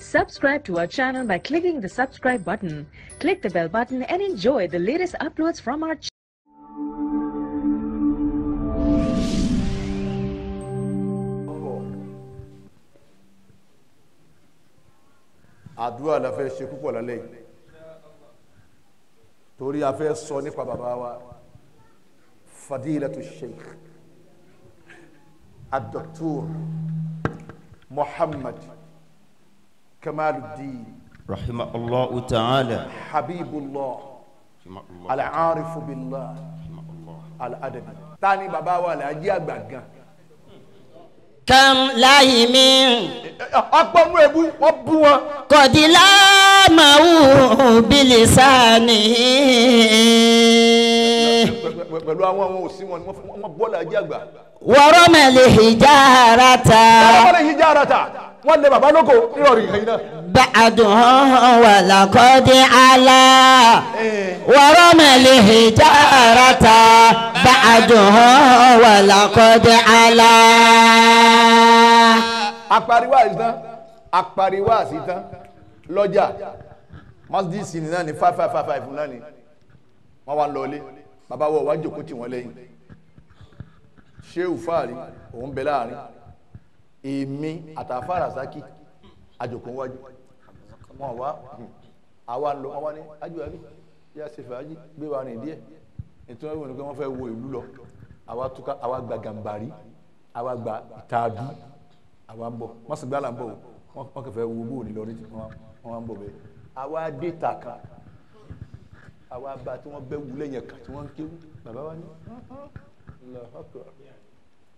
Subscribe to our channel by clicking the subscribe button. Click the bell button and enjoy the latest uploads from our channel. Àdúrà la fẹ́ ṣe púpọ̀ lálẹ́ yìí torí a fẹ́ sọ nípa bàbá wa Fadilatu Sheikh Ad-Doktor Muhammad Kamaluddin rahimahullahu ta'ala Habibullah Al-Arifu Billah Al-Adabi. Tani bàbá wa la jí àgbà gan. Kam lahimin Ọgbọ́nú ẹbú wọ́n bú wọn. Kọ̀dílá màá bilisani. Pẹ̀lú àwọn òsì wọn wọ́n bọ́ọ̀lù ajé àgbà. Wọ́rọ́ mẹ́lẹ̀ hijarata. Wọ́n lè hijarata. Wọ́n lè bàbá lóko nírọ̀rì ìhìn náà. Ba'dun wà lákọ́dé àlá. Wọ́rọ́ mẹ́lẹ̀ hijarata. Ba'dun wà lákọ́dé àlá. Apariwa àsìtán lọ́jà masjid náà ní 5555 náà ni wọ́n wá lọlé bàbá wọ́n wá jòkó tí wọ́n lẹ́yìn Shehu Fari òun bẹ láàrin èmi àtàfàrà sákì àjòkó wájú wọ́n wá àwa lọ wọ́n wá ní ájúwárí yá ṣe fàájì gbé wa rìn díẹ̀ ètò ẹ̀wọ̀n ní pé wọ́n fẹ́ wo ìlú lọ àwa gba gàmbàrí àwa gba ìtàdú àwa ń bọ̀ wọ́n sì gbá là ń bọ̀ wọ́n kẹfẹ́ wo bóò ní lọ́rí wọ́n ń bọ̀ bẹ́ẹ̀ àwa dé tàkà àwa bá tí wọ́n bẹ́ wulẹ̀ yẹn kà tí wọ́n ń kéwú bàbá wa ní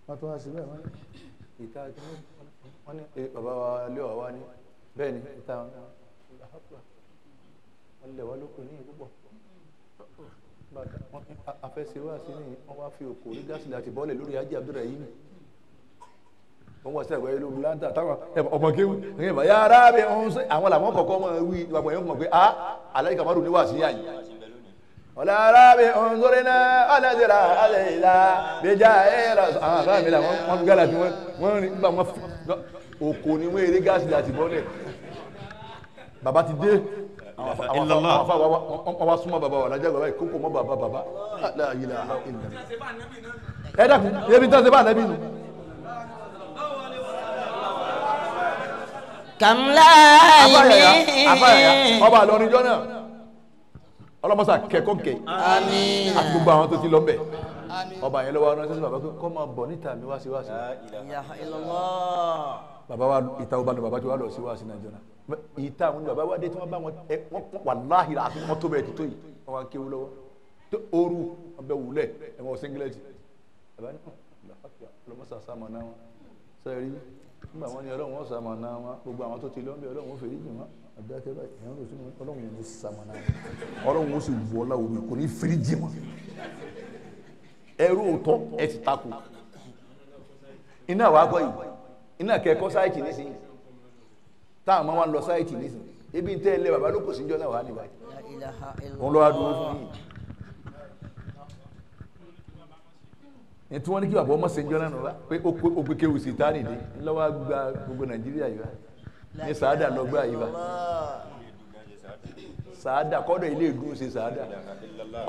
wọ́n tó wá sí bẹ́ẹ̀ wọ́n ní ìta wọ́n ní bàbá wa lé wa ní bẹ́ẹ̀ ni ìta wọ́n lẹ̀ wá lóko ní ìpúpọ̀ afẹ́sẹ̀wá sí ní wọ́n wá fi òkò orí gáàsì láti bọ́ọ̀lẹ̀ lórí Haji Abdulrahim wọ́n wọ́n sẹ́gbẹ̀ẹ́ ìlú láńtà táwọn ọmọ kéwú ní ìbá yára bí wọ́n sẹ́ àwọn làwọn kọ̀ọ̀kan mọ̀ wí ìwàpọ̀ yẹn mọ̀ pé aláì Kamaru níwà sí yáyì ọ̀là arábí ọ̀hún sórí náà ọ̀lẹ́sẹ̀rà alẹ́ìlà bẹjá ẹ̀rọ àwọn àbá mi là wọ́n fi gálà tí wọ́n rí nígbà wọn òkò ní wọ́n eré gáàsì láti bọ́ọ̀lẹ̀ bàbá ti dé àwọn wá súnmọ́ bàbá wà lájá bàbá ìkókò mọ́ bàbá ẹ dákun ebi tán ṣe bá nẹ́bí nù. Kàmláyé ọba àlọ́rin jọ náà ọlọ́mọsà kẹ́kọ́ kẹ́ àti gbogbo àwọn tó ti lọ bẹ̀ ọba yẹn lọ́wọ́ ránṣẹ́ sí bàbá pé kọ́ máa bọ̀ níta mi wá sí bàbá wa ìta ọba ní bàbá tí wà lọ sí wá sí Nàìjíríà ìta àwọn bàbá wa dé tí wọ́n bá wọn wàláhì àti wọn tó bẹ̀ tó yìí wọ́n wá kéwú lọ́wọ́ tó ooru ọbẹ̀ wulẹ̀ ẹ̀wọ̀n singilẹ́tì bàbá ní ọlọ́mọsà sàmọ̀ náà sẹ́rí nígbà wọn ni Ọlọ́run wọn sàmọ̀nà wọn gbogbo àwọn tó ti lọ́nbẹ̀ Ọlọ́run wọn fèrè jù wọn àdákẹ́ báyìí èèyàn ló sínú Ọlọ́run wọn sàmọ̀nà Ọlọ́run wọn sì wù ọ́ láwùrú kò ní fèrè jì wọn ẹrú òótọ́ ẹ ti takò iná wàá gbọ́ yìí iná kẹ́kọ́ sáìtì nísìnyí táwọn máa ń lọ sáìtì nísìnyí ebi ń tẹ́ ẹ lé bàbá ló kò síjọ́ náà wà ní báyìí òun lọ́wọ́ dúró fún yìí tí wọ́n ní kí bàbá ọmọ sẹ́njọ́ náà nù wá pé ó gbé kéwù sí tánì dé ńlọ́wọ́ gba gbogbo Nàìjíríà yìí wá ní sàádà lọ́gbà yìí wá sàádà kọ́dọ̀ ilé ìdún ṣe sàádà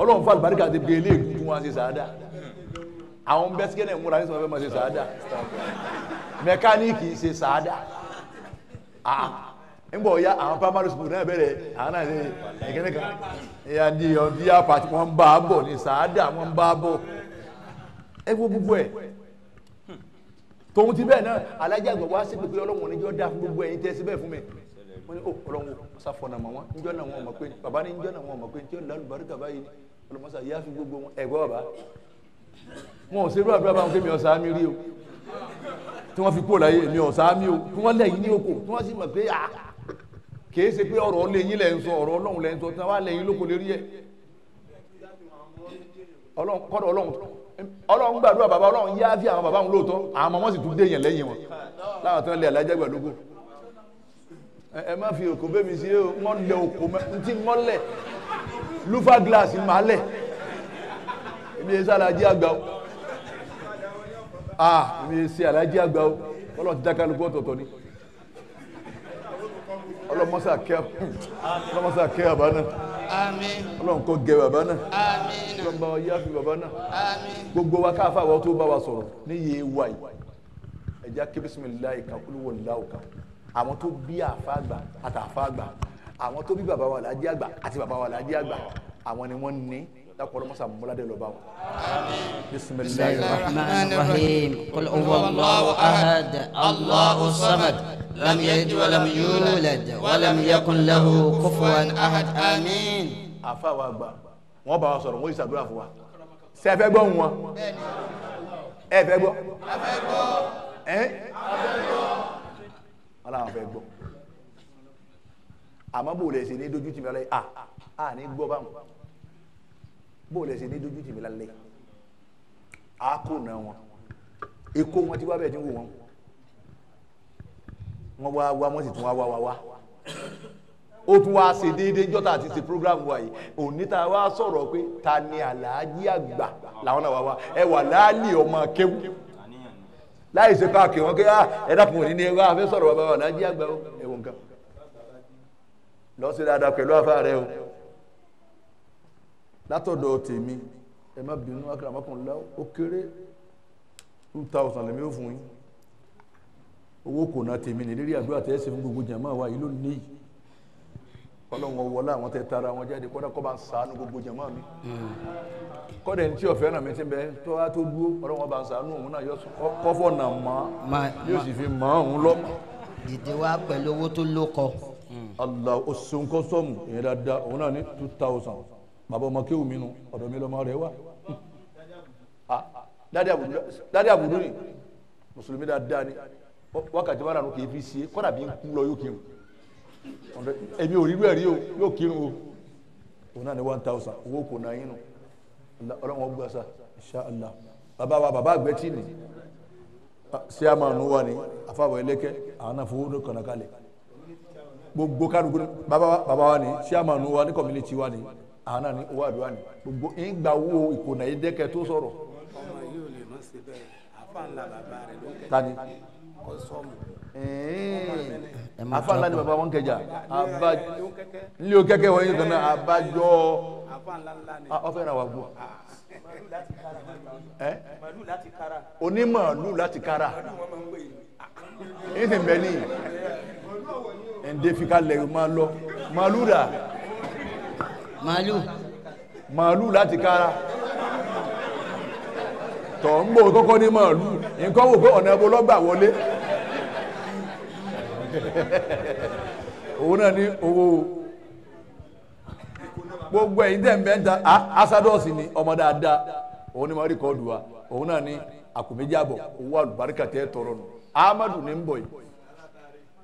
Ọlọ́run fún àlùbáríkà ti gbé ilé ìdún tí wọ́n ṣe sàádà àwọn bẹ́síkẹ́ náà múra nísìnyí wọ́n fẹ́ máa ṣe sàádà mẹkáníìkì ṣe sàádà ńgbọ̀ ya àwọn primary school náà bẹ̀rẹ̀ àwọn náà ṣe ẹ̀kẹ́ni kan ẹ̀yà ní ọdí àpàtì wọn bá a bọ̀ ní sàádà wọn bá a bọ̀ ẹgbẹ́ gbogbo ẹ̀ tóun ti bẹ́ẹ̀ náà alájà àgbà wá sí pé Ọlọ́run níjọ́ dá fún gbogbo ẹ̀yin tẹ́ sí bẹ́ẹ̀ fún mi wọ́n ní Ọlọ́run sáfọ̀nà mọ̀ wọ́n níjọ́ náà wọ́n mọ̀ pé bàbá ní níjọ́ náà wọ́n mọ̀ pé tí ó lálù bàrúkà báyìí ní ọlọ́mọsá yá fi gbogbo wọn ẹ̀gbọ́ bàbá wọn ò ṣe rú àdúrà báwọn kémi ọ̀sá mi rí o tí wọ́n fi kó láyé mi ọ̀sá mi o tí wọ́n lẹ́yìn ní oko tí wọ́n sì mọ̀ pé kìí ṣe pé ọ̀rọ̀ lẹ́yìn lẹ́ ń sọ ọ̀rọ̀ Ọlọ́run lẹ́ ń sọ tí wọ́n lẹ́yìn lóko lérí ẹ̀ Ọlọ́run gbàdúrà bàbá Ọlọ́run yá fi àwọn bàbá wọn lóòótọ́ àwọn ọmọ wọn sì tún dé èèyàn lẹ́yìn wọn láwọn tó ń lé alájàgbà lóko ẹ má fi òkò bẹ́ẹ̀ mi sí wọ́n lẹ òkò tí wọ́n lẹ̀ lufa glass máa lẹ̀ ibi ẹ̀sẹ̀ alájí àgbà o ibi ẹ̀sẹ̀ alájí àgbà o Ọlọ́run ti dákàlùkù ọ̀tọ̀ọ̀tọ̀ ni ọlọ́mọsà kẹ́ bàbá náà ọlọ́run kó gẹ bàbá náà ọlọ́run bá wa yá fi bàbá náà gbogbo wa káfà wọ́n tó bá wa sọ̀rọ̀ níye wa yìí ẹ̀já kí bisimilayi kan kúlú wọ̀ láwù kan àwọn tó bí àfa àgbà àtàfà àgbà àwọn tó bí bàbá wa làájí àgbà àti bàbá wa làájí àgbà àwọn ni wọ́n ní lápọ̀lọ́ mọ́sá múládé lọ́ba wọn. bisimilayi rahman rahim qul huwallahu ahad allahu samad lam yalid wa lam yulad wa lam yakun lahu kufuwan ahad amin. àfa wa àgbà wọ́n bá wa sọ̀rọ̀ wọ́n yìí ṣàdúrà fún wa ṣé ẹ fẹ́ gbọ́ wọn ẹ fẹ́ gbọ́ aláwọn fẹ́ gbọ́ àmọ́ bò lẹ̀ sí ní dojú tì mí lálẹ́ ní gbọ́ báwọn bò lẹ̀ sí ní dojú tì mí lálẹ́ kò náà wọn èkó wọn ti wá bẹ́ẹ̀ tí ń wò wọn wá wọ́n sì tún wá ó tún wá ṣe déédéé jọ́ta àti ṣe program wa yìí òní ta wá sọ̀rọ̀ pé ta ni àlàájí àgbà làwọn náà wá ẹ wà láàlì ọmọ kéwù láì ṣe káàkiri wọn kí ẹ̀dá kùn ní ẹwà afẹ́ sọ̀rọ̀ bàbá wà láàjí àgbà ẹ̀wọ̀n nǹkan lọ sí dáadáa pẹ̀lú afá rẹ o látọ̀dọ̀ tèmi ẹ má bínú akérèmọ́kùnrin ó kéré 2000 lèmi ó fún yín owó kò náà tèmi ní lérí àdúrà tẹ́ ẹ́ ṣe fún gbogbo jàmáà wa yìí lónìí ọlọ́run wọlé àwọn tẹ́ tara wọn jáde kọ́dà kọ́ bá ń ṣàánú gbogbo jàmáà mi kọ́dà ní tí ọ̀fẹ́ náà mi ti bẹ tó wá tó dúró ọlọ́run bá ń ṣàánú òun náà yọ kọ́fọ́ náà mọ́ yóò sì fi mọ́ òun lọ́mọ. dìde wá pẹ̀lú owó tó lókọ. Allah o ṣeun kọ́sọ́mù ìyẹn dáadáa òun náà ní 2000 bàbá ọmọ kéwù mi nu ọ̀dọ̀ mi lọ́mọ rẹ̀ wá. dádì àbùdó ni mùsùlùmí dáadáa ni wákàtí wàrà ló kì í fi ṣe kọ́dà bí ń kú lọ yóò kírun èmi ò rí rú ẹ̀rí o yóò kírun o òun náà ní 1000 owó kò náà yín nù ọlọ́run ọgbà sá insha Allah bàbá àgbẹ̀tì ni sí àmàlù wa ni àfàwọ̀ ẹlẹ́kẹ́ àwọn náà fowó kànáà kalẹ̀ gbogbo kálukú bàbá wa ni sí àmàlù wa ní community wa ni àwọn náà ní owó àdúrà ni gbogbo ìgbà wo ìkònà yìí dẹ́kẹ́ tó sọ̀rọ̀. ọmọ yìí ò lè má ṣe bẹ́ẹ̀ àfa ńlá bàbá rẹ̀ ló kẹ́ tani afa ńlá ni bàbá wọn kẹjà nílé o kẹkẹ wọn yìí kan náà abájọ ọfẹ náà wà gbọ onímọ̀ọ́lù láti kára ẹ̀sìn bẹ́ẹ̀ ni ẹ̀ǹdẹ́ fi ká lẹ̀ máa lọ màálù rà màálù láti kára tọ̀ ń bò kọ́kọ́ ní màálù nǹkan wò pé ọ̀nà ẹbọ lọ́gbà wọlé òun náà ní owó gbogbo ẹ̀yin tẹ̀ ń bẹ́ ń ta asádọ́ọ̀sì ni ọmọ dáadáa òun ni mo rí kọ́ọ̀dù wa òun náà ní àpò méjì àbọ̀ owó àlùbáríkà tẹ́ tọrọ nù Ahmadu ní ń bọ̀ yìí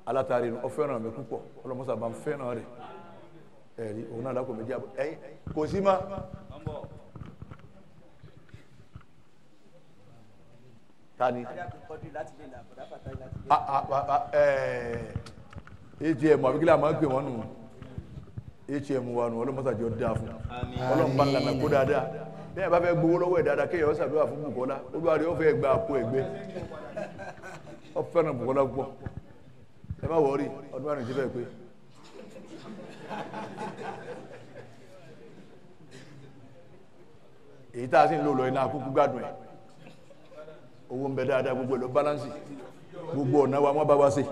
alátàrí ọ fẹ́ràn mi púpọ̀ ọlọ́mọsà bá ń fẹ́ràn rẹ̀ ẹ̀rí òun náà lápò méjì àbọ̀ ẹ̀yin kò sí ma tani atm àbíkílẹ̀ àmọ́ pè wọ́n nù atm wa nù ọlọ́mọsà jọ dáa fún ọlọ́mọba ńlá kó dáadáa bẹ́ẹ̀ bá fẹ́ gbowó lọ́wọ́ ẹ̀ dáadáa kéèyàn ṣàdúrà fún Bùkọ́lá olúwarí ó fẹ́ gba àpò ẹ̀gbẹ́ ó fẹ́ràn Bùkọ́lá púpọ̀ ẹ má wọrí ọdún márùn-ún ti fẹ́ pé èyí tá a sì ń lò lọ iná akúkú gbádùn ẹ̀ owó ń bẹ dáadáa gbogbo ẹ̀ lọ bálánsì gbogbo ọ̀nà wa wọ́n bá wá sí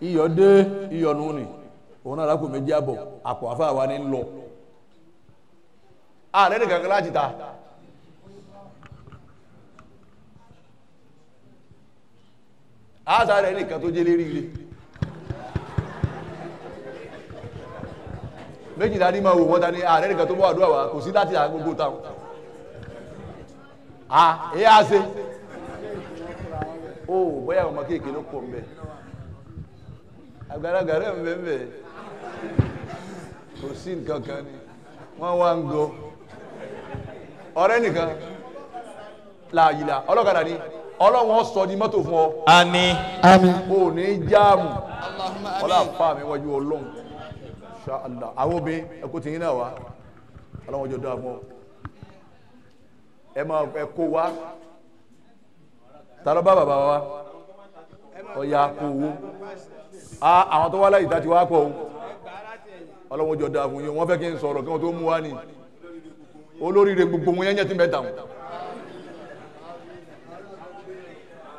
iyọ̀ dé iyọ̀ nù ní òun náà lápò méjì àbọ̀ àpò àfáà wa ní ń lọ ààrẹ nìkan kan láti ta ààtà rẹ̀ nìkan tó jẹ́ lérí ilé méjìlá ní máa wò wọ́n ta ní ààrẹ nìkan tó bọ́ àdúrà wà kò sí láti àgbogbo táwọn èyí á ṣe ó bóyá ọmọ kéèké ló pọ̀ mbẹ́ àgbàlagbà rẹ̀ mbẹ́ kò sí nǹkan kan ni wọ́n wá ń gọ ọ̀rẹ́ nìkan láàyìlá ọlọ́kadà ní ọlọ́wọ́n sọ di mọ́tò fún ọ àmín ò ní jáàmù ọlọ́pàá mi wájú ọlọ́run ṣáàlá àwọn obìnrin ẹkú ti yín náà wá ọlọ́wọ́n jọ dáa fún ọ ẹ máa ẹkó wá tààrọ bá bàbá wa ọya kó owó àwọn tó wá láyìí tá ti wá pọ̀ o ọlọ́wọ́n jọ dáa fún yín wọ́n fẹ́ kí n sọ̀rọ̀ kí wọ́n tó mú wá ní olóríire gbogbo wọn yẹn ti mẹ́ta wọn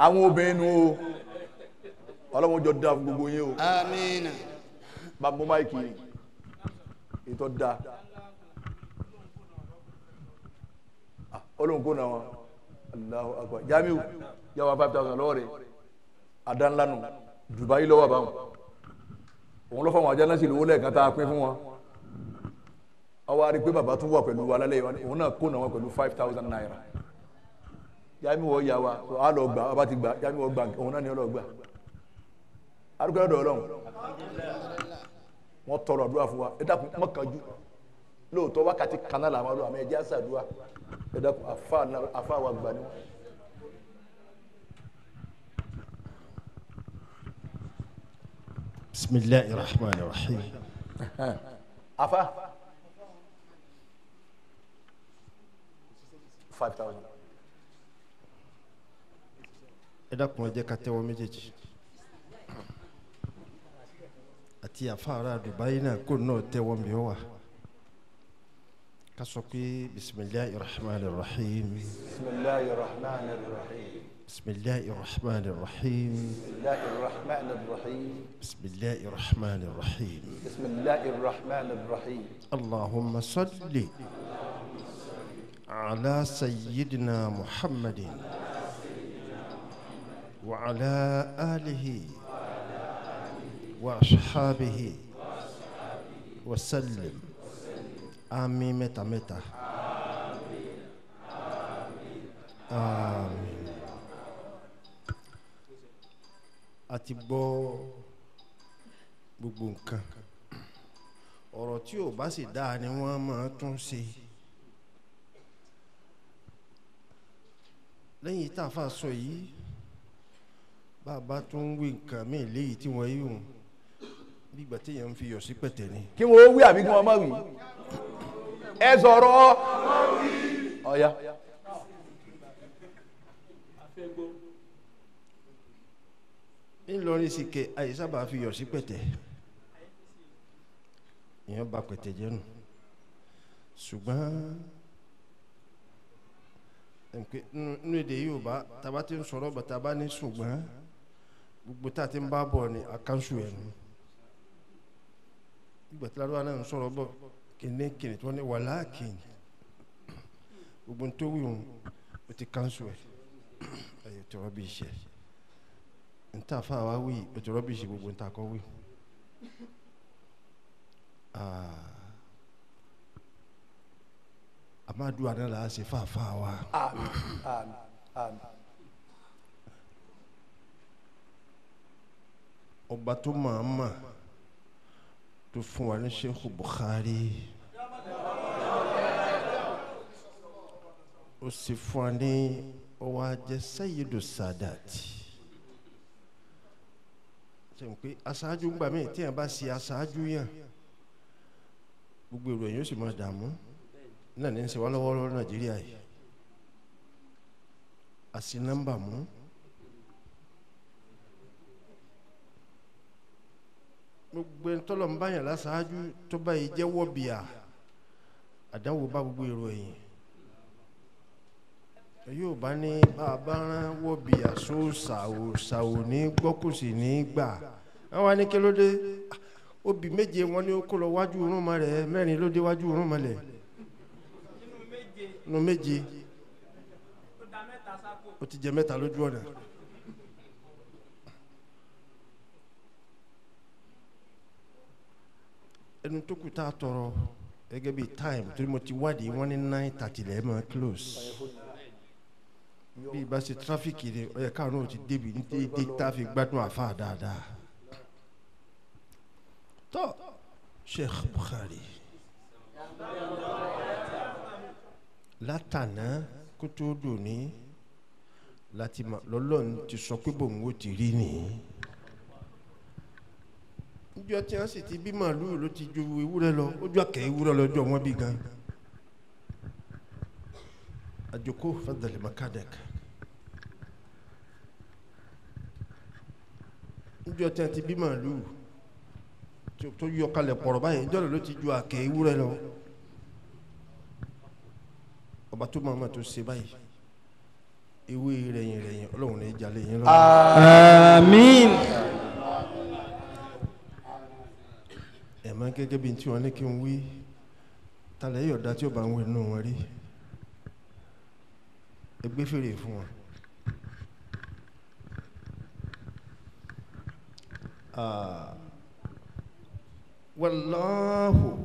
àwọn obìnrin nu o ọlọ́wọ́n jọ dáa fún gbogbo yín o Amina. bá mú máìkì ètò dáa olóhùn kó na wọn Allahu Akbar Jamiu yàwá 5,000 lọ́wọ́ rẹ̀ adánlánu Dubai lọ́wọ́ báwọn òun lọ́ fáwọn ajá náà sì lówó lẹ́ẹ̀kan tá a pín fún wọn ọwọ́ a rí pé bàbá tún wà pẹ̀lú wa lálẹ́ òun náà kó na wọn pẹ̀lú 5,000 naira Jamiu wọ́n yà wá a lọ gbà bàbá ti gbà Jamiu wọ́n gbà òun náà ni ọlọ́ gbà arúgbó ọ̀dọ̀ Ọlọ́run wọ́n tọrọ àdúrà fún wa ẹ dákun mọ́kànjú lóòótọ́ wákàtí kanáà làwọn ọdún àmì ẹ̀jẹ̀ àṣàdúrà ẹ dákun àfa wa gbà ni wọn. Bismillahir Rahmanir Rahim. afa 5,000. Ẹ dákun ẹ jẹ́ ká tẹ́wọ́ méjèèjì àti àfàrà Dubai náà kó náà tẹ́wọ́ mi wá ká sọ pé Bismillahir Rahmanir Rahim. Bismillahir Rahmanir Rahim. Bismillahir Rahmanir Rahim. Bismillahir Rahmanir Rahim. Bismillahir Rahmanir Rahim. Bismillahir Rahmanir Rahim. Allahumma salli ala sayyidina Muhammadin wa ala alihi وأصحابه وسلم آمين متى متى آمين àti gbọ́ gbogbo nǹkan ọ̀rọ̀ tí ò bá sì dáa ni wọ́n máa tún ṣe lẹ́yìn tá a fà sọ yìí bàbá tún wí nǹkan míì léyìí tí wọ́n yí hùn bí ìgbà tí èèyàn ń fi yọ̀ sí pẹ̀tẹ̀ ni. kí wọ́n wí àbí kí wọ́n má wí ẹ sọ̀rọ̀ ọ̀ya. ńlọrin sì kẹ àyè sábà fi yọ̀ sí pẹ̀tẹ̀ èèyàn bà pẹ̀tẹ̀ jẹ́ nù ṣùgbọ́n nínú èdè Yorùbá tàbá ti ń sọ̀rọ̀ bàtà bá ní ṣùgbọ́n gbogbo tá a ti ń bá bọ̀ ni àkànṣù ẹ̀ nù ìgbà tí ládùúgbò náà ń sọ̀rọ̀ bọ̀ kìnìún tí wọ́n ní wàhálà kìnìún gbogbo tó wí wọn o ti kànṣù ẹ̀ ẹ̀yẹ tó rọ́bì iṣẹ́ nta fa wa wí o ti rọ́bì iṣẹ́ gbogbo nta kọ́ wí amadu ana la ṣe fàáfà wa. Àmín àmín àmín. ọba tó máa ma tó fún wa ní Sheikh Bukhari ó sì fún wa ní ọwọ́ ajẹ́ Sayyidu Sadati ṣe ń pé aṣáájú gbà mí tí yẹn bá ṣe aṣáájú yàn gbogbo èrò yẹn ó sì máa dààmú náà ní ń ṣe wá lọ́wọ́lọ́wọ́ Nàìjíríà yìí àti nọ́mbà mú gbogbo ẹni tọ́lọ̀ ń báyàn láṣáájú tó báyìí jẹ́wọ́ bíà àdánwò bá gbogbo èrò ẹ̀yìn yóò bá ní bàbá rán wọ́ bíà só ṣàwò ní gbọ́kùsì ní gbà wọ́n wá ní kí ló dé obì méje wọn ni ó kó lọ wájú irun mọ́ rẹ̀ mẹ́rin ló dé wájú irun mọ́ rẹ̀ nínú méje ó ti jẹ mẹ́ta lójú ọ̀nà. ẹnu tó kù tá a tọrọ gẹ́gẹ́ bíi time torí mo ti wádìí wọ́n ní 9:30 lẹ́ẹ̀ máa close bí ibà ṣe tráfíkì ni ó yẹ káwọn náà ti débi ní déédéé tá a fi gbádùn àfa dáadáa tó Sheikh Bukhari látànà kó tó dòní láti lọ́lọ́run ti sọ pé bòun ó ti rí nìyí níjọ́ tí wọ́n sì ti bí màálùú ló ti ju ewúrẹ́ lọ ojú àkẹ́ ewúrẹ́ lọ́jọ́ wọn bí gan àjòkó fadal makadek níjọ́ tí wọ́n ti bí màálù tó yọ kalẹ̀ pọ̀rọ̀ báyìí níjọ́ ló ti ju àkẹ́ ewúrẹ́ lọ ọba tó máa tó ṣe báyìí ewé rẹ̀yìn ọlọ́run ní ìjàlẹ̀ yín lọ́wọ́. àmín. ẹ̀ máa gẹ́gẹ́ bí tí wọ́n ní kí n wí talẹ̀ yọ̀ọ̀dá tí ó bá ń wẹ̀ nù wọn rí ẹgbẹ́ fèrè fún wọn. Wallahu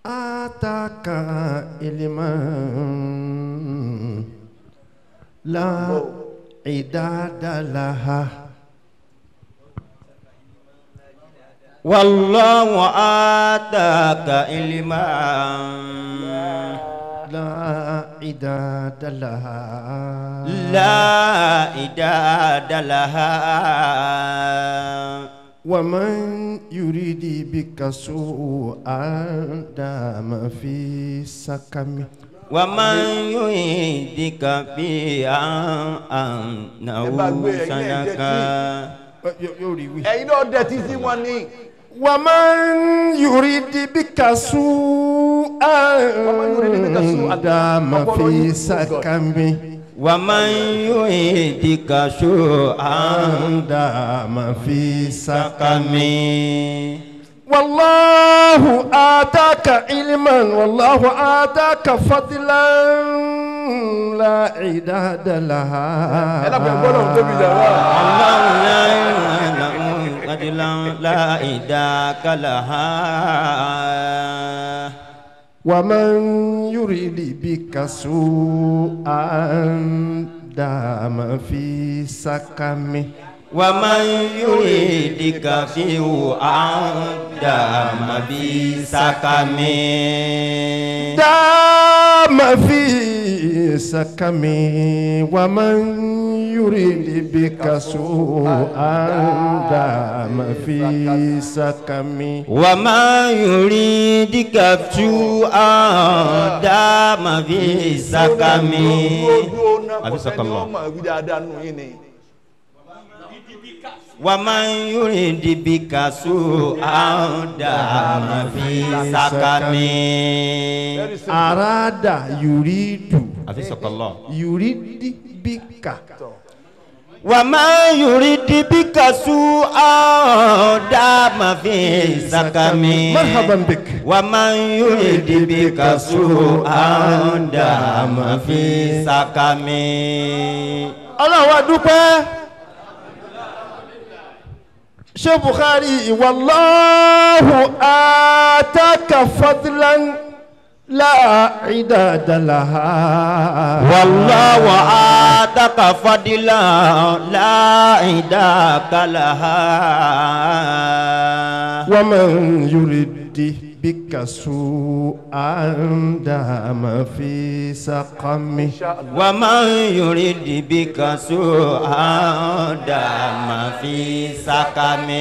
ataka ilman la idada laha. Wallahu ataka ilman لا عداد لها لا عداد لها ومن يريد بك سوءا دام في سكم ومن يريدك بها أنه سلكا ẹ̀yin náà dẹ̀tí sí wọn ni. ومن يريد بك سوءا دام في سكم ومن يريدك سوءا دام في سكم سقم والله آتاك علما والله آتاك فضلا لا عداد لها لا إداك لها ومن يريد بك سوءا دام في سكمه ومن يريدك سوءا دام في سقمه دام في سكمه ومن يريد بك سوءا دام في سكمه وما يريدك سوءا دام في سقمه أبسك الله ومن يريد بك سوءا دام في سقمه أراد يريد أبسك الله يريد بك وما يريد بك سوءا دام في سقمه مرحبا بك ومن يريد بك سوءا دام في سقمه الله أدوبه شيخ بخاري والله آتاك فضلا لا عداد لها والله آتاك فضلا لا عداد لها ومن يريد بك سوءا دام في سقمه ومن يريد بك سوءا دام في سقمه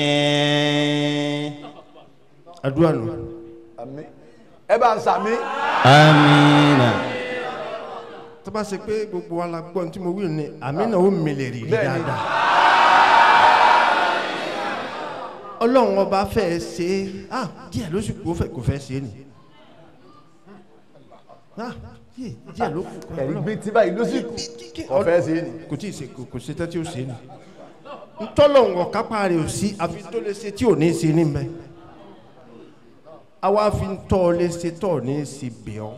أدوانو àmín ẹ bá ń sàmí. آمين tó bá ṣe pé gbogbo wa la gbọ́ tí mo wí ni àmì náà ó mìlẹ̀ rí dáadáa ọlọ́run ọba fẹ́ ṣe díẹ̀ ló sì kò fẹ́ ṣe ni díẹ̀ ló kù ẹ̀rí gbé tí báyìí ló sì kò fẹ́ ṣe ni. kò tí ì ṣe kò ṣe tán tí ó ṣe ni ntọ́lọ́run ọ̀kápá rẹ̀ ò sí àfi tó lè ṣe tí ò ní ṣe ní mbẹ́ àwa fi ń tọ́ ọ lè ṣe tọ́ ọ ní ṣe bẹ̀ ọ́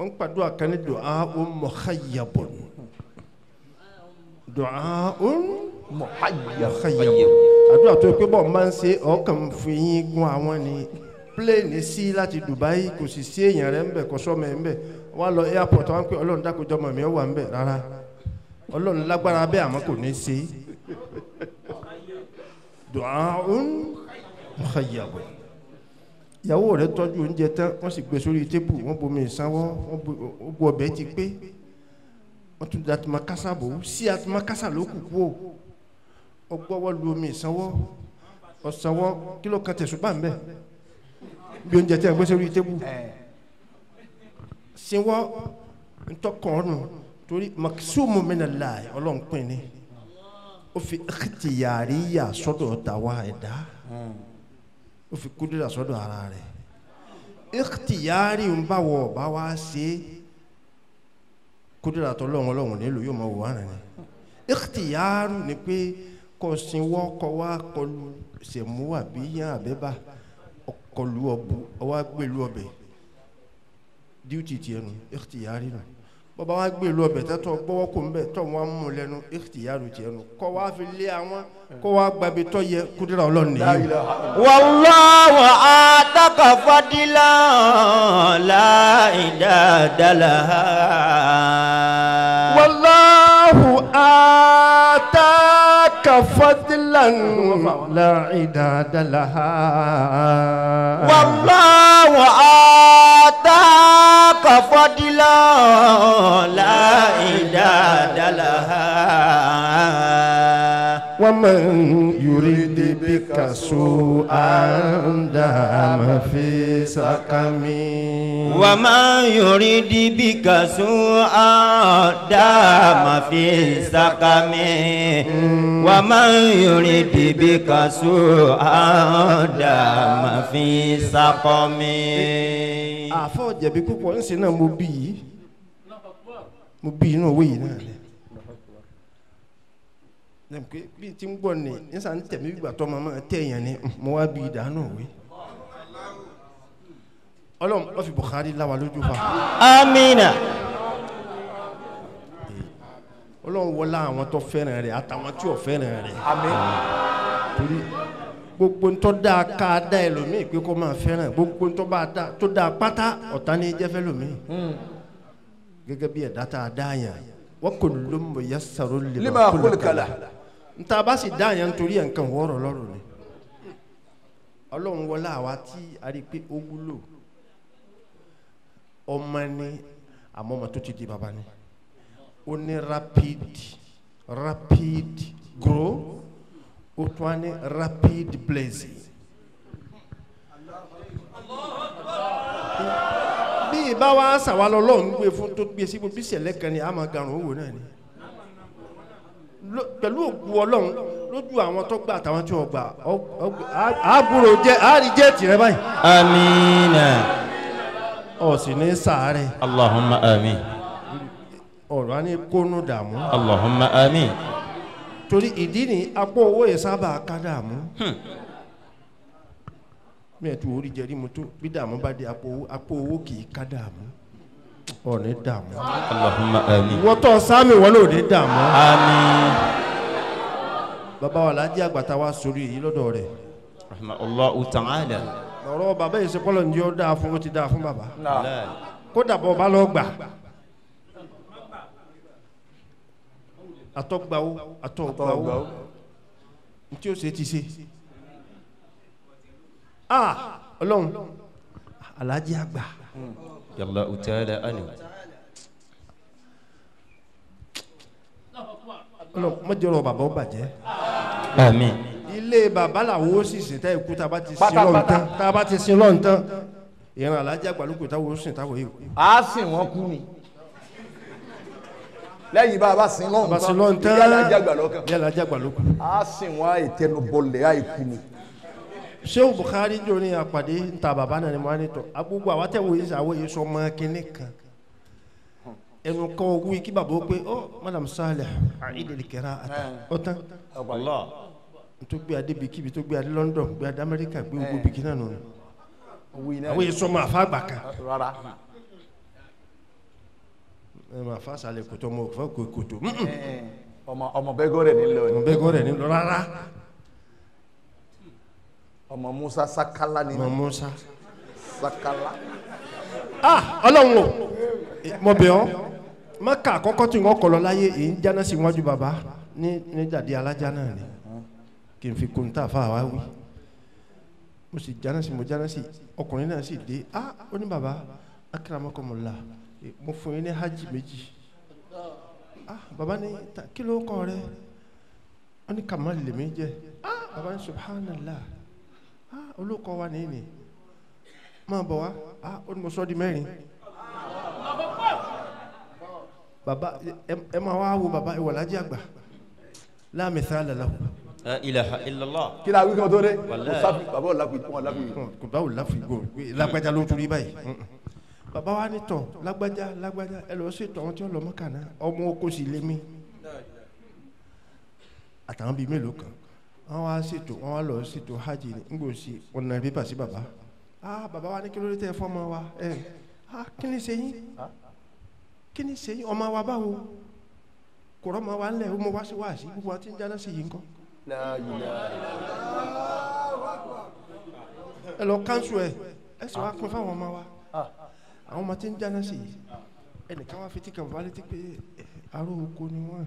wọ́n ń pàdúrà kan ní du'a'un mukhayyabun du'a'un mukhayyabun àdúrà tó pé bọ́ọ̀ máa ń ṣe ọkàn fi yín gún àwọn ni pléènì sí láti Dubai kò sì sí èèyàn rẹ̀ ń bẹ̀ kò sọ́mọ ẹ̀ ń bẹ̀ wọ́n lọ airport wọ́n pé ọlọ́run dákòjọ́ mọ̀ mí ó wà ń bẹ̀ rárá ọlọ́run lágbára bẹ́ẹ̀ àmọ́ kò ní ṣe du'a'un mukhayyabun ìyàwó rẹ̀ tọ́jú oúnjẹ tán wọ́n sì gbé sórí tébù wọ́n bomi ìsanwó wọ́n bu ọbẹ̀ ti pé wọ́n tún da atumakasa bò sí atumakasa ló kù kú o ọgbọ́wọ́ lu omi ìsanwó ọ̀sanwó kílò kan tẹ̀sùn bá ń bẹ̀ bí oúnjẹ tẹ́ gbé sórí tébù sinwó ntọ́kàn ọ̀nù torí maksumu minallahi Ọlọ́run pín ní ó fi ikhtiyariya sọ́dọ̀ tàwa ẹ̀dá ó fi kúdúrà sọ́dọ̀ ara rẹ̀ ikhtiyari ń bá wọ bá wá ṣe kúdúrà tọ́lọ́run Ọlọ́run nílò yóò máa wò wá rẹ̀ ni ikhtiyaru ni pé kò sinwọ́ kọ́ wá kọlu sẹ̀mú àbí yán àbẹ́bà ọkọlù ọbù ọwá gbèlú ọbẹ̀ díútì tí ẹnu ikhtiyari nù bọ́bá wá gbèlú ọbẹ̀ tẹ́tọ́ gbọ́wọ́ kò ń bẹ̀ tọ́ wọn mú lẹ́nu ikhtiyari tí ẹnu kọ́ wá fi lé àwọn kọ́ wá gbàgbé tọ́ yẹ kúdúrà Ọlọ́run nìyí. wallahu ataka fadilan la idada laha. wallahu ataka fadlan la idada laha. wallahu ataka fadilan la idada laha. ومن يريد بك سوءا دام في سقمي ومن يريد بك سوءا دام في سقمي ومن يريد بك سوءا دام في سقمي. àfọ̀ jẹ̀bi púpọ̀ ń ṣe náà mo bí inú òwe yìí náà bí tí ń gbọ́ ni nísà ń tẹ̀mí gbígbà tọ́ máa tẹ̀yàn ni mo wá bí ìdáná òwe Ọlọ́run ó fi Bukhari láwa lójú fa. amina. Ọlọ́run wọlá àwọn tó fẹ́ràn rẹ̀ àtàwọn tí ò fẹ́ràn rẹ̀. àmín. torí gbogbo ń tọ́ da ká da ẹlòmíì pé kó máa fẹ́ràn gbogbo ń tọ́ bá da tó da pátá ọ̀tá ní jẹ́fẹ́ lòmíì. gẹ́gẹ́ bí ẹ̀dá tá a dá yàn wa kullun muyassarun lima khuliqa lahu. nta bá sì dá yàn nítorí ẹ̀ nǹkan wọ́ọ̀rọ̀ lọ́rùn ni. Ọlọ́run wọlá àwa tí a rí i pé ó wúlò ọmọ ni àmọ́ ọmọ tó ti di bàbá ni ó ní rapid grow ó tún á ní rapid blazing. bí ìbá wa sàwálọ Ọlọ́run gbé fún tó gbé síbi bí ìṣẹ̀lẹ̀ kan ni a máa garun owó náà ni pẹ̀lú ògùn Ọlọ́run lójú àwọn tó gbà àtàwọn tí wọ́n gbà àbúrò jẹ́ àríjẹ́ tìrẹ báyìí. amina. ó sì ní sàárẹ̀. allahumma amin. ọ̀rọ̀ á ní kónú dààmú. allahumma amin. torí ìdí ni apò owó yẹn sábà ká dààmú. mẹ́ẹ̀tù orí jẹ́rí mo tó bí dààmú bá dé apò owó kì í ká dààmú. ọ̀ní dààmú. allahumma amin. wọ́n tọ́ sáàmì wọn ló ní dààmú. amin. bàbá wa lájí àgbàtà wa sórí èyí lọ́dọ̀ rẹ̀. rahmatulahu ta'ala. ọ̀rọ̀ bàbá yìí ṣe kọ́lọ̀ ní ó dáa fún ó ti dáa fún bàbá. kódà bọ̀ bá lọ gbà. àtọ́gbàwó tí ó ṣe ti ṣe. Ọlọ́run alájí àgbà. yallahu ta'ala anhu. Ọlọ́run mọ́jọ́rọ̀ bàbá ó bàjẹ́. àmín. ilé bàbá làwọn ó sì sìn tá ikú tá a bá ti sin lọ́ntán tá a bá ti sin lọ́ntán ìran alájí àgbà ló kù táwọn ó sìn táwọn yìí. a sìn wọ́n kú ni lẹ́yìn bá a bá sin lọ́hùn tán yálà jágbà lókun. a sìn wọ́n ìtẹnubọlẹ̀ àìkú ni. Shehu Bukhari jọ ní àpàdé ta bàbá náà ni mo á ní tọ́ agbógbó àwọn tẹ̀wé yìí sàwọ́ yìí sọ mọ́ kínní kan ẹnu kọ́ wí kí bàbá ó pé Madam Saleh àìdèlè kẹra ọ̀tán tó gbé adé bí kíbi tó gbé adé London gbé adé Amẹ́ríkà gbé gbogbo bìkì náà nù àwọn yìí sọ mọ́ àfa àgbà kan. ma fa sale koto mo fa koto ọmọ bẹgọrẹ nílò ọmọ bẹgọrẹ nílò rárá ọmọ Musa Sakala ni ọmọ Musa Sakala. Ọlọ́run o mo bẹ̀ ọ́ Mákà àkọ́kọ́ tí wọ́n kọlọ láyé èyí ń jáná sí iwájú bàbá ní jáde alájá náà ni kí n fi kóńtà fà wá wí mo sì jáná sí ọkùnrin náà sì dé ó ní bàbá akramakumullah mo fún yín ní hajj méjì baba ní kí ló kọ rẹ wọn ní Kamal lèmi jẹ baba ní subhanallah olókọ wa nìyí máa bọ̀ wá ó ní mo sọ di mẹ́rin baba ẹ máa wá wo baba ìwà Alhaji àgbà la mithala lahu. La ilaha illallah. kí la wí kí wọ́n tó dé Wallahi. bàbá ò lápò wọn lápò yìí. kò bá wò láfigbó lágbájá ló torí báyìí baba wa ní tọ̀ lágbájá ẹ lọ sí tọ̀ wọn tí wọ́n lọ Mọ́kà náà ọmọ oko sì lé mi àtàwọn bíi mélòó kan wọ́n wá ṣètò wọ́n wá lọ ṣètò hajj ní ngbòsí wọn nà pépà sí baba baba wa ní kí ló dé tẹ fọmọ wa kí ni ṣe yín ọmọ wa báwo kò rọ́mọ wa ńlẹ̀ ọmọ wa sí wáàsí gbogbo àti ń jáná sí yìí ńkọ́. ẹ lọ kánṣu ẹ sì wá pín fáwọn ọmọ wa àwọn ọmọ tí ń jáná sí yìí ẹnìkan wá fi tí kan wá létí pé aró oko ni wọn.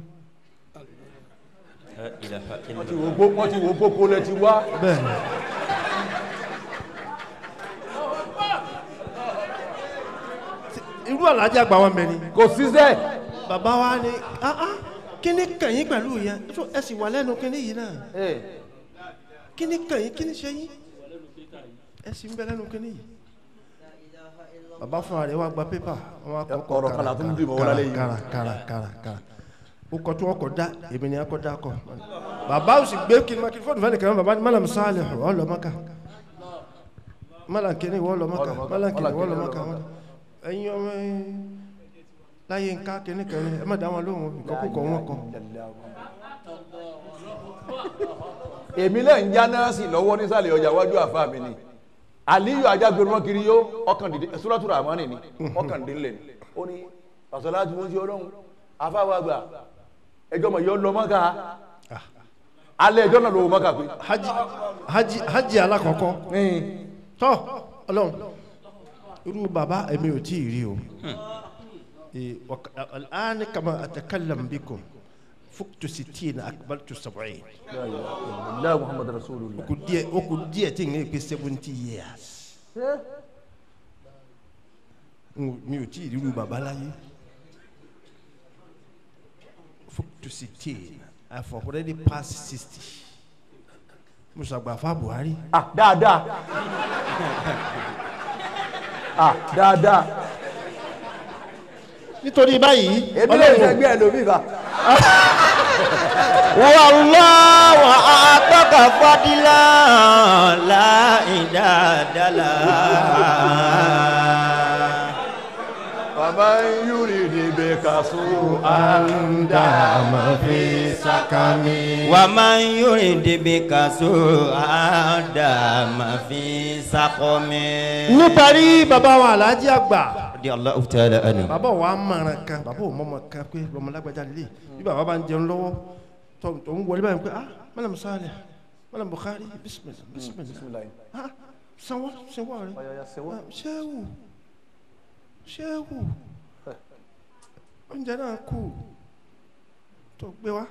wọ́n ti wo pópó lẹ ti wá. bẹ́ẹ̀ni. irú Alhaji àgbà wọn bẹ ni. kò síṣẹ́. bàbá wa ni kíní kàyín pẹ̀lú yẹn ẹ sì wà lẹ́nu kíní yìí náà kíní kàyín kíní ṣe yín ẹ sì ń bẹ lẹ́nu kíní yìí. bàbá fún ààrẹ wa gba pépà wọn kọ ọ̀rọ̀ kan àtúndì dì mọ́ wọlé yìí. kára ó kọ tí wọn kọ dá èmi ni akọ dá kọ bàbá ò sì gbé kí fóònù fẹ́ẹ́ nìkan bàbá ni Malam Salih wọ́n lọ Mọ́kà Malam kíní wọ́n lọ Mọ́kà Malam kíní wọ́n lọ Mọ́kà ẹ̀yin ọmọ láyé nǹkan kíní kan ẹ má dá wọn lóhùn ìkọkúkọ wọn kọ. èmi náà ń já nọ́ọ̀sì lọ́wọ́ nísàlẹ̀ ọjà wájú àfa mi ni Aliyu Ajágbé wọn kiri yó ọkàn dìde Suratul Rahmani ni ọkàn dìde lẹ̀ ó ní àṣọlá tí wọ́n ti ọlọ́run afáwa gbà ẹjọ́ mọ̀ yọ lọ Mọ́kà alẹ́ ẹjọ́ náà lọ Mọ́kà pé. hajj alakọ̀kọ́ tọ́ ọlọ́run irú bàbá èmi ò tí ì rí o الآن كما أتكلم بكم فقت 60 أقبلت 70. لا محمد رسول الله. وكدية تيجي ب 70 years. mi ò tí ì rí bàbá láyé فقت 60 I've already passed 60. Musa Gbafa Buhari. dáadáa. dáadáa. nítorí báyìí èmi lè ṣẹgbẹ́ ẹ̀ lómi bá. wallahu a'taka fadilan la idadala. faman yuridi bika su'an dama fi sakami. wa man yuridi bika su'an dama fi sakami. nítorí bàbá wa Alhaji àgbà. Allahu ta'ala anhu. bàbá wa mọ̀ràn kan bàbá ò mọ̀mọ̀ kan pé ọmọ lágbájá lè bí bàbá bá ń jẹun lọ́wọ́ tó ń wọlé báyìí pé Malam Salih Malam Bukhari bismillah sanwó rẹ ṣéwù oúnjẹ náà kù tó gbé wá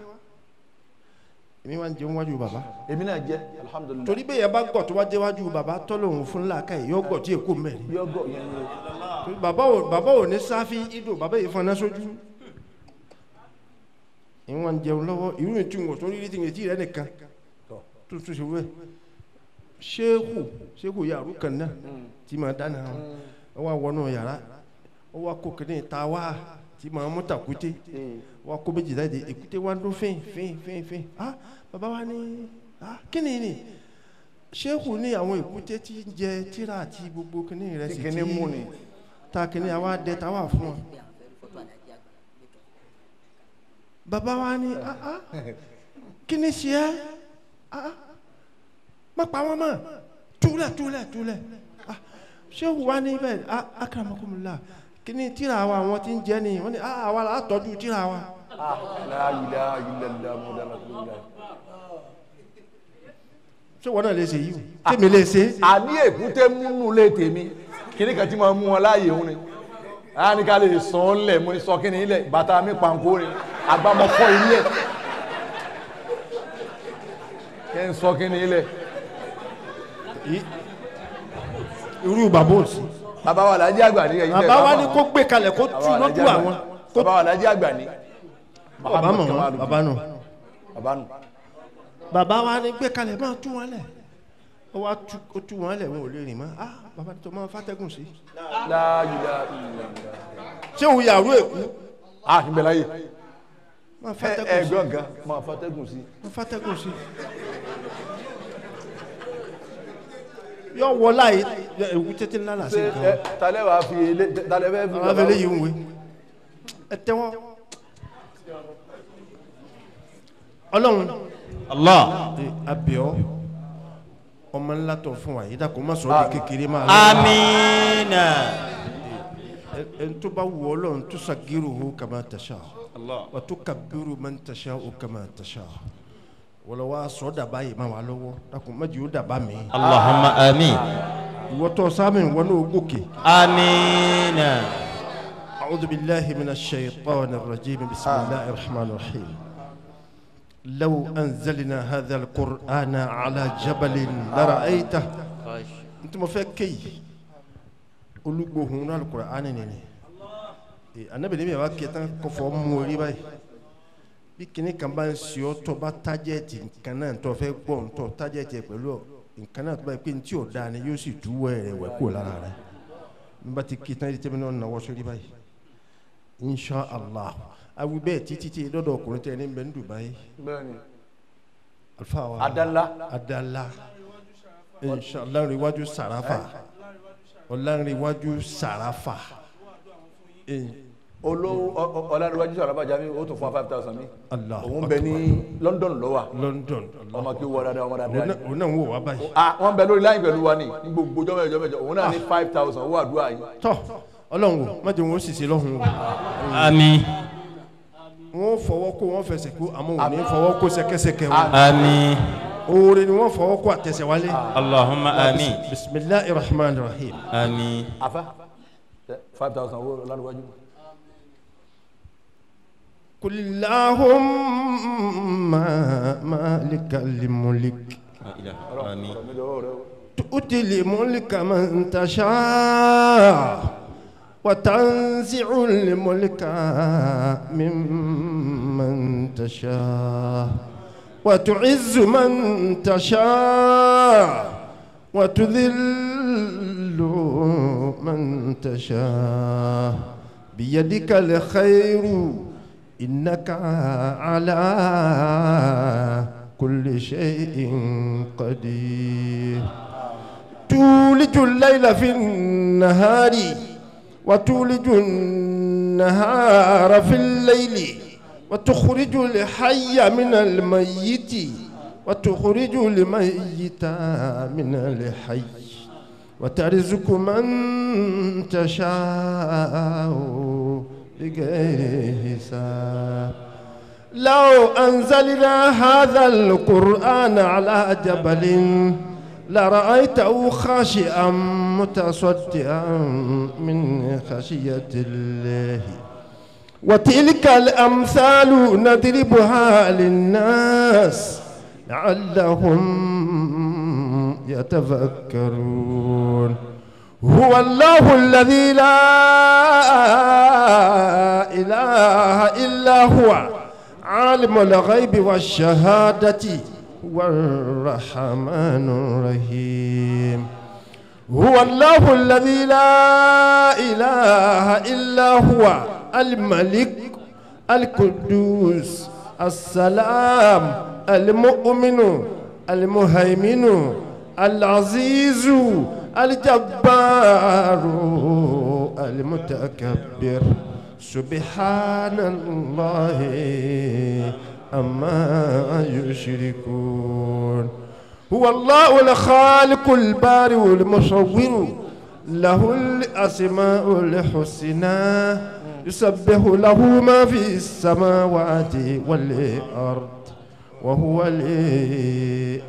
èmi wá ń jẹun wájú bàbá. èmi náà jẹ alhamdulilayi. torí bẹ́ẹ̀ yẹn bá gbọ̀ tó wá jẹ́ wájú bàbá tọ́lọ́hún fún làákà yìí yóò gbọ̀ tí èkó mẹ́rin. yóò gbọ̀ yẹn ni. bàbá ò ní sáfì ìdò bàbá yìí fọnà sójú. ìwọ̀n jẹun lọ́wọ́ ìrú ètò ìwọ̀n tó rí tí ìrètí rẹ̀ nìkan tó tún ṣe wẹ̀. ṣéèkù yàrá kan náà tí màá dáná wọn wá wọnú yàrá wọn wá kó kìnìún ta wá tí màá mú tàkúté wọn kó méjì láti èkúté wá ń dún fín bàbá wa ní kí ni ṣéèkù ní àwọn èkúté tí ń jẹ tíra àti gbogbo kìnìún rẹ̀ sì tí ta kìnìún àwa dẹ ta wà fún wọn. bàbá wa ní kí ni ṣe é má pa wọn mọ́ túlẹ̀ ṣéèkù wa ní bẹ́ẹ̀ akramakumullah kí ni tíra wa àwọn tí ń jẹ ni wọ́n ní àwa la tọ́jú tíra wa. la ilaha illallah muhammadu rasulullah. ṣé wọn náà lè ṣe yìí o tèmi lè ṣe. àní èkúté múnú lé tèmi kíní kan tí mo mú wọn láàyè òun ni a ní ká lè sọ ọ́ lẹ̀ mo ní sọ kíni ilẹ̀ bàtà mi pàǹkó ni àgbàmọ̀kọ́ ilé kẹ́ ń sọ kíni ilẹ̀. irú bàbá òsì. bàbá wa Alhaji àgbà ní ẹ̀yìn bàbá wa ní kó gbé kalẹ̀ kó tú lọ́dún àwọn. bàbá wa Alhaji àgbà ní. bàbá mọ̀ wọn bàbá nù. bàbá nù. bàbá wa ní gbé kalẹ̀ máa tú wọn lẹ̀ ó wá tú wọn lẹ̀ wọn ò lè rìn mọ́ bàbá tó máa fàtẹ́gùn sí. láàyè ṣé òun yàrá èkú ah ń bẹ láyé máa fàtẹ́gùn sí gbọ̀ngàn máa fàtẹ́gùn sí máa fàtẹ́gùn sí yọ wọlá yìí ewu tètè ńlá là sí nǹkan talẹ́ wàá fi talẹ́ bẹ́ẹ̀ fi àwọn afẹ́lẹ́ yìí ń wé ẹ tẹ́wọ́ ọlọ́run Allah. abiyọ ọmọ ńlá tó fún wa yìí dà kó má sọ ọ́ di kékeré máa lọ. Amina. tó bá wù ọlọ́run tó sagiruhu kama tasha wa tukabbiru man tasha'u kama tasha wala wa sọ daba yìí ma wà lọ́wọ́ dàkún má jẹ́ ó daba mi. Allahumma amin. ìwọ tó sáàmì wọn n'o gòkè. Amina. a'udhu billahi minash shaytanir rajim bismillahir rahmanir rahim. law anzalna hadha al-qur'ana ala jabalin la ra'aytahu. ntoma fẹ́ kéyìí olugbohun náà al-Qur'ani nìyẹn anabi ni mi b'a kɛ tan kɔfɔ mori ba ye bí kini kan bá ń sọ tó bá tajẹti nǹkan náà tó fẹ́ gbọ́ ntọ́ tajẹti pẹ̀lú nǹkan náà tó bá yẹ pé ntí o da ni yóò sì tú wẹ̀rẹ̀ wẹ̀ kó lára rẹ̀ n bá ti kí tán yìí tẹ́mi náà nàwọ́ sórí báyìí insha allah awi bẹ́ẹ̀ títí tí dọ́dọ̀ ọkùnrin tẹ́ ní bẹ́ẹ̀ ń Dubai alfa wa adala insha allah iwájú sàràfà ọ̀lànìwájú sàràfà. ọlọ́run sàràfà jami o tún fún wa 5,000 mi. òun bẹ ní London lọ́wọ́. London ọmọ kí wọ́n dáadáa ọmọ dáadáa. òun náà ń wò wá báyìí. wọ́n bẹ lórí láyìn pẹ̀lú wa ní gbogbo jọ́mẹ́jọ òun náà ní 5,000 owó àdúrà yìí. tọ́ ọlọ́run wò má jẹ́ wọn ó sì ṣe lọ́hùn o. Àmín. wọ́n fọwọ́ kó wọ́n fẹsẹ̀ kó àmọ́ òun ní fọwọ́ kó sẹ́kẹ́sẹ́kẹ́ wọn. Àmín. oore ni wọ́n fọwọ́ kó àtẹ̀sẹ̀ wálé. Allahumma amin. bisimilahi rahman rahim. Àmín. afa 5,000 owó ọlọ́run. قل اللهم مالك الملك آمين. تؤتي الملك من تشاء وتنزع الملك ممن تشاء وتعز من تشاء وتذل من تشاء بيدك الخير إنك على كل شيء قدير تولج الليل في النهار وتولج النهار في الليل وتخرج الحي من الميت وتخرج الميت من الحي وترزق من تشاء بغير حساب لو أنزلنا هذا القرآن على جبل لرأيته خاشعا متصدعا من خشية الله وتلك الأمثال نضربها للناس لعلهم يتفكرون هو الله الذي لا إله إلا هو عالم الغيب والشهادة والرحمن الرحيم هو الله الذي لا إله إلا هو الملك القدوس السلام المؤمن المهيمن العزيز الجبار المتكبر سبحان الله أما يشركون هو الله الخالق البارئ المصور له الأسماء الحسنى يسبح له ما في السماوات والأرض وهو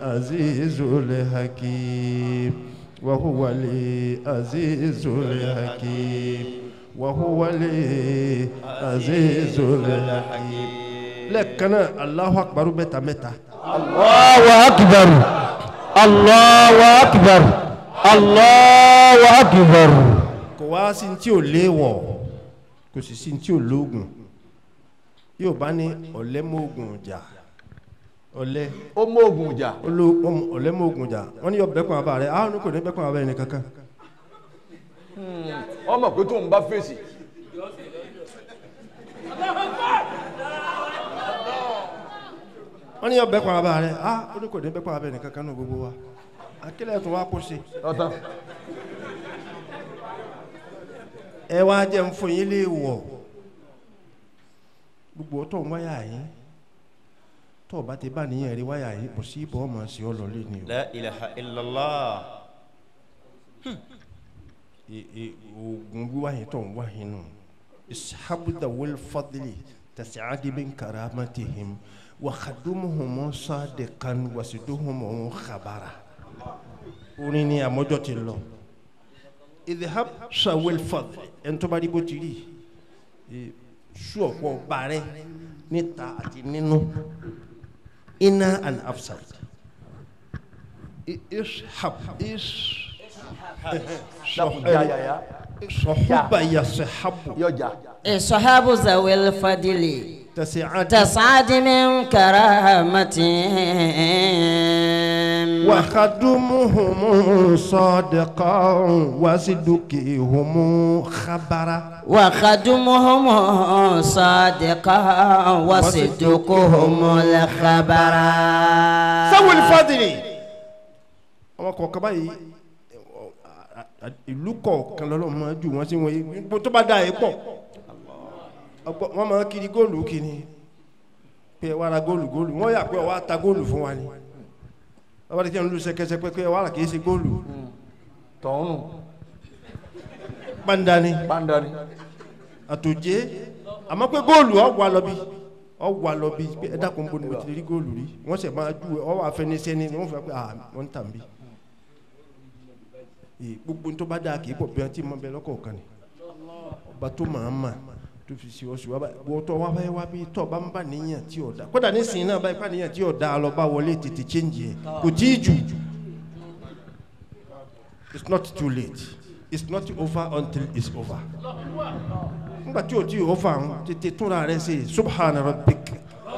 العزيز الحكيم وهو العزيز الحكيم وهو العزيز الحكيم لكنا الله أكبر متى متى الله أكبر الله أكبر الله أكبر كواسي نتيو ليو كوسي نتيو لوغن يو باني أولموغن جا ọ̀lẹ ó mọ ogun jà ọ̀lẹ mọ ogun jà wọ́n ní yọ bẹ́kùn àbá rẹ̀ àwọn kò ní bẹ́kùn àbá ẹni kankan ọmọ pé tóun bá fèsì wọ́n ní ọbẹ̀ pa bàbá rẹ̀ ó ní kò ní bẹ́ pa bàbá nìkan kan náà gbogbo wa akílẹ̀ tó wá kó ṣe. ọ̀tán. ẹ wá jẹ́ ń fún yín lé wọ̀ gbogbo tó ń wáyà yín tó bá ti bá níyàn rí wáyà yín kò sí ibò ọmọ sí ọ lọ lé ní o. La ilaha illallah. oògùn wíwá yín tó ń wá yín nù. ishabuda wal fadli tasiadi min karamatihim wa khadumuhum sadiqan wasiduhum khabara. orin ni àmọ́jọ́ ti lọ. idhab shawil fadli ẹni tó bá rí bó ti rí sùọ̀pọ̀ bàrẹ́ níta àti nínú inna and outside. ishab صحبة يصحب yọjà. صحاب ذوي الفضل تسعد من كرامتهم وخدمهم صادقا وصدقهم خبرا وخدمهم صادقا وصدقهم الخبرا ذوي الفضل أما كوكباي ìlú kọ̀ọ̀kan lọ́lọ́run máa jù wọ́n sí wọn gbogbo tó bá dá ẹ̀ pọ̀ wọ́n máa kiri góòlù kiri pé ẹ wá ra góòlù wọ́n yà pé ọwọ́ ta góòlù fún wa ni wọ́n bá ti kí ẹnu lù sẹ́kẹsẹ́ pé ẹ wá rà kìí ṣe góòlù tọ̀hún. pandani àtòjé àmọ́ pé góòlù ọ wà lọ bí pé ẹ dákun bó ni mo ti rí góòlù rí wọ́n sì máa ju ọ wà fẹnisẹ́ni wọ́n fẹ́ pé wọ́n ń tàn bí. gbogbo tó bá dáa kì í pọ̀ bí wọ́n ti mọ bẹ́ẹ̀ lọ́kọ̀ọ̀kan ni ọba tó máa ma tó fi ṣe oṣù wọ́n tó wá báyìí wá bí tó bá ń bà níyàn tí ò da kódà nísìnyí náà báyìí pàníyàn tí ò da lọ bá wọlé tètè change yẹ kò tí ì jù. it's not too late it's not over until it's over. nígbà tí o ti over ń tètè túnra rẹ ṣe subhana rabbik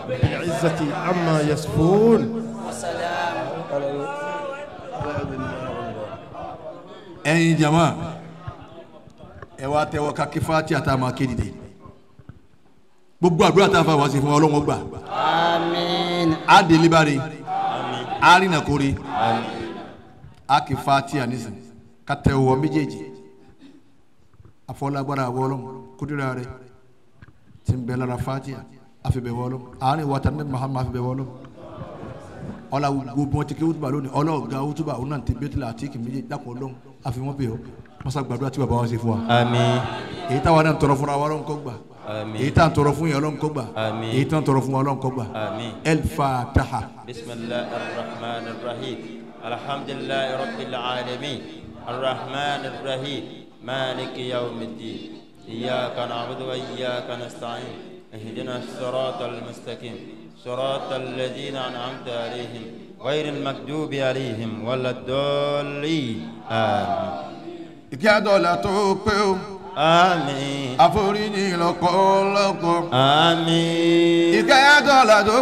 bil izzati amma yasifun. ẹ̀yin jama ẹ wá tẹ́wọ́ kákí fati àtàmà kéde gbogbo àdúrà tá a fà wá sí fún wa Ọlọ́run gbà. àmín. a delibare a rinakore a kì fati ànísàn ká tẹ́wọ́ méjèèjì afọlágbára àwọ Ọlọ́run kúndìrà rẹ tí ń bẹ lára fati àfibẹ̀ wọ Ọlọ́run àárín wata ní Muhammad àfibẹ̀ wọ Ọlọ́run ọlá gbogbo wọn ti kí wútúbà lónìí ọlọ́ọ̀gá wútúbà òun náà ti bẹ́tìlá àti kì méjì dákọ̀ Ọlọ́run àfi wọn bẹ̀ ọ́ mọ́sá gbàdúrà tí bàbá wa ṣe fún wa. Àmín. èyí táwa náà ń tọrọ fúnra wa Ọlọ́run kó gbà. Àmín. èyí tá à ń tọrọ fún yẹn Ọlọ́run kó gbà. Àmín. èyí tá à ń tọrọ fún wa Ọlọ́run kó gbà. Àmín. El-Fatiha. Bismillahir Rahmanir Rahim. Alhamdulillahi Rabbil Alamin. Ar-Rahmanir Rahim. Maliki Yawmiddin. Iyyaka na'budu wa iyyaka nasta'in. Ihdinas siratal mustaqim. Siratal ladzina an'amta alaihim. Ghayril maghdubi alaihim waladdallin. Àmín. ìkí àdọ́là tó pé o. Àmín. àforíjì lọ́pọ̀lọpọ̀. Àmín. ìkí àdọ́là tó